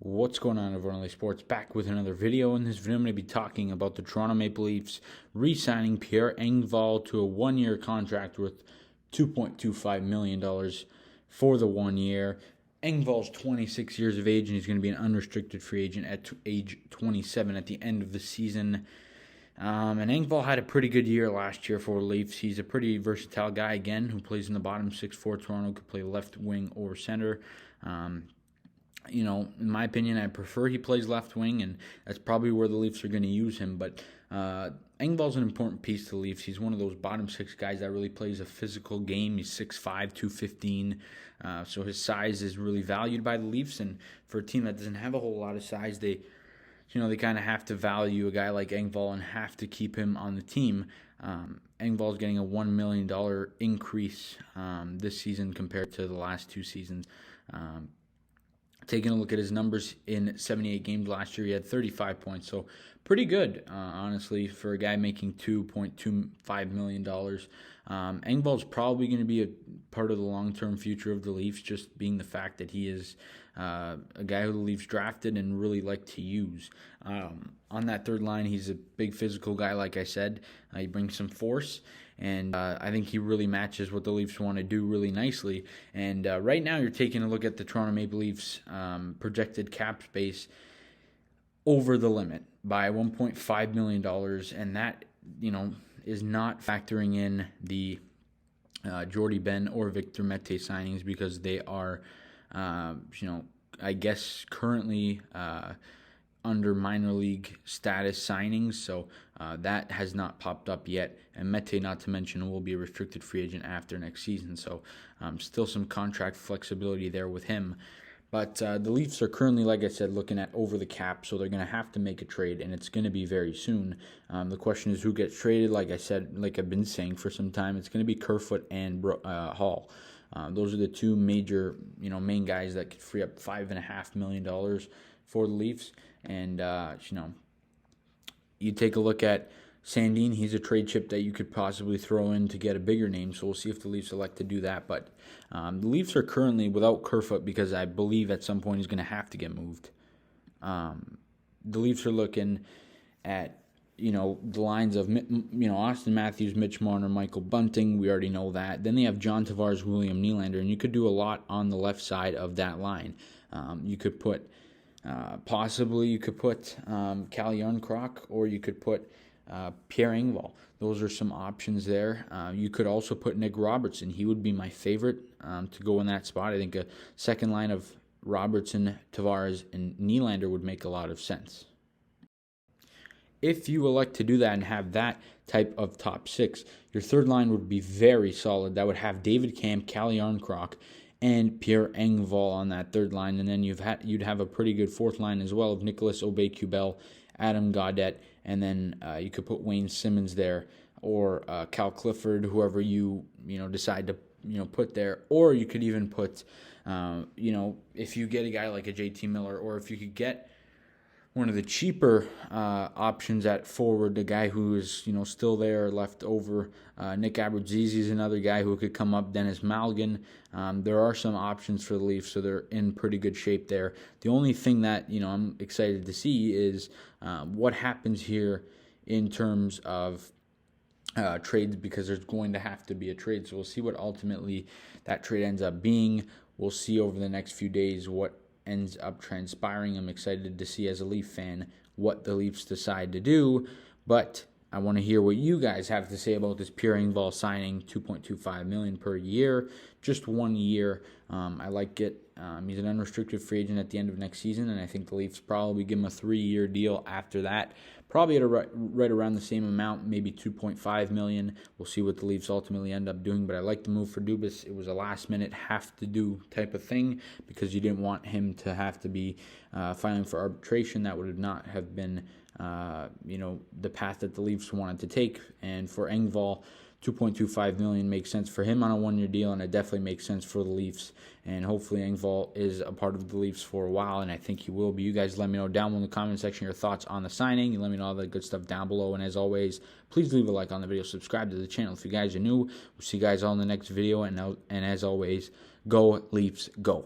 What's going on, everyone? LA Sports back with another video. In this video, I'm going to be talking about the Toronto Maple Leafs re-signing Pierre Engvall to a one-year contract worth $2.25 million for the 1 year. Engvall's 26 years of age, and he's going to be an unrestricted free agent at age 27 at the end of the season. And Engvall had a pretty good year last year for the Leafs. He's a pretty versatile guy, again, who plays in the bottom 6'4". Toronto could play left wing or center. In my opinion, I prefer he plays left wing, and that's probably where the Leafs are going to use him. But Engvall's an important piece to the Leafs. He's one of those bottom six guys that really plays a physical game. He's 6'5", 215, so his size is really valued by the Leafs. And for a team that doesn't have a whole lot of size, they kind of have to value a guy like Engvall and have to keep him on the team. Engvall's getting a $1 million increase this season compared to the last two seasons. Taking a look at his numbers in 78 games last year, he had 35 points. So pretty good, honestly, for a guy making $2.25 million. Engvall's probably going to be a part of the long-term future of the Leafs, just being the fact that he is a guy who the Leafs drafted and really like to use. On that third line, he's a big physical guy, like I said. He brings some force, and I think he really matches what the Leafs want to do really nicely. And right now, you're taking a look at the Toronto Maple Leafs projected cap space over the limit by $1.5 million, and that, is not factoring in the Jordy Ben or Victor Mete signings, because they are, I guess currently under minor league status signings, so that has not popped up yet. And Mete, not to mention, will be a restricted free agent after next season, so still some contract flexibility there with him. But the Leafs are currently, like I said, looking at over the cap, so they're going to have to make a trade, and it's going to be very soon. The question is who gets traded. Like I said, like I've been saying for some time, it's going to be Kerfoot and Hall. Those are the two major, main guys that could free up $5.5 million for the Leafs. And, you take a look at Sandin. He's a trade chip that you could possibly throw in to get a bigger name, so we'll see if the Leafs elect to do that. But the Leafs are currently without Kerfoot, because I believe at some point he's going to have to get moved. The Leafs are looking at, the lines of, Austin Matthews, Mitch Marner, Michael Bunting. We already know that. Then they have John Tavares, William Nylander, and you could do a lot on the left side of that line. You could put, possibly you could put Cal Yarncroc, or you could put Pierre Engvall. Those are some options there. You could also put Nick Robertson. He would be my favorite to go in that spot. I think a second line of Robertson, Tavares, and Nylander would make a lot of sense. If you elect to do that and have that type of top six, your third line would be very solid. That would have David Kampf, Cal Yarncroc, and Pierre Engvall on that third line. And then you'd have a pretty good fourth line as well of Nicholas Aubé-Kubel, Adam Gaudette, and then you could put Wayne Simmons there, or Cal Clifford, whoever you decide to put there. Or you could even put if you get a guy like a JT Miller, or if you could get one of the cheaper options at forward, the guy who is still there left over. Nick Abruzzese is another guy who could come up. Dennis Malgin. There are some options for the Leafs, so they're in pretty good shape there. The only thing that I'm excited to see is what happens here in terms of trades, because there's going to have to be a trade. So we'll see what ultimately that trade ends up being. We'll see over the next few days what ends up transpiring. I'm excited to see, as a Leaf fan, what the Leafs decide to do, but I want to hear what you guys have to say about this Pierre Engvall signing, $2.25 million per year, just 1 year. I like it. He's an unrestricted free agent at the end of next season, and I think the Leafs probably give him a 3-year deal after that, probably at right around the same amount, maybe $2.5 million. We'll see what the Leafs ultimately end up doing, but I like the move for Dubas. It was a last-minute have-to-do type of thing, because you didn't want him to have to be filing for arbitration. That would not have been the path that the Leafs wanted to take. And for Engvall, $2.25 million makes sense for him on a 1-year deal, and it definitely makes sense for the Leafs. And hopefully Engvall is a part of the Leafs for a while, and I think he will be. You guys let me know down in the comment section your thoughts on the signing. You let me know all that good stuff down below, and as always, please leave a like on the video, subscribe to the channel if you guys are new. We'll see you guys all in the next video, and as always, go Leafs, go.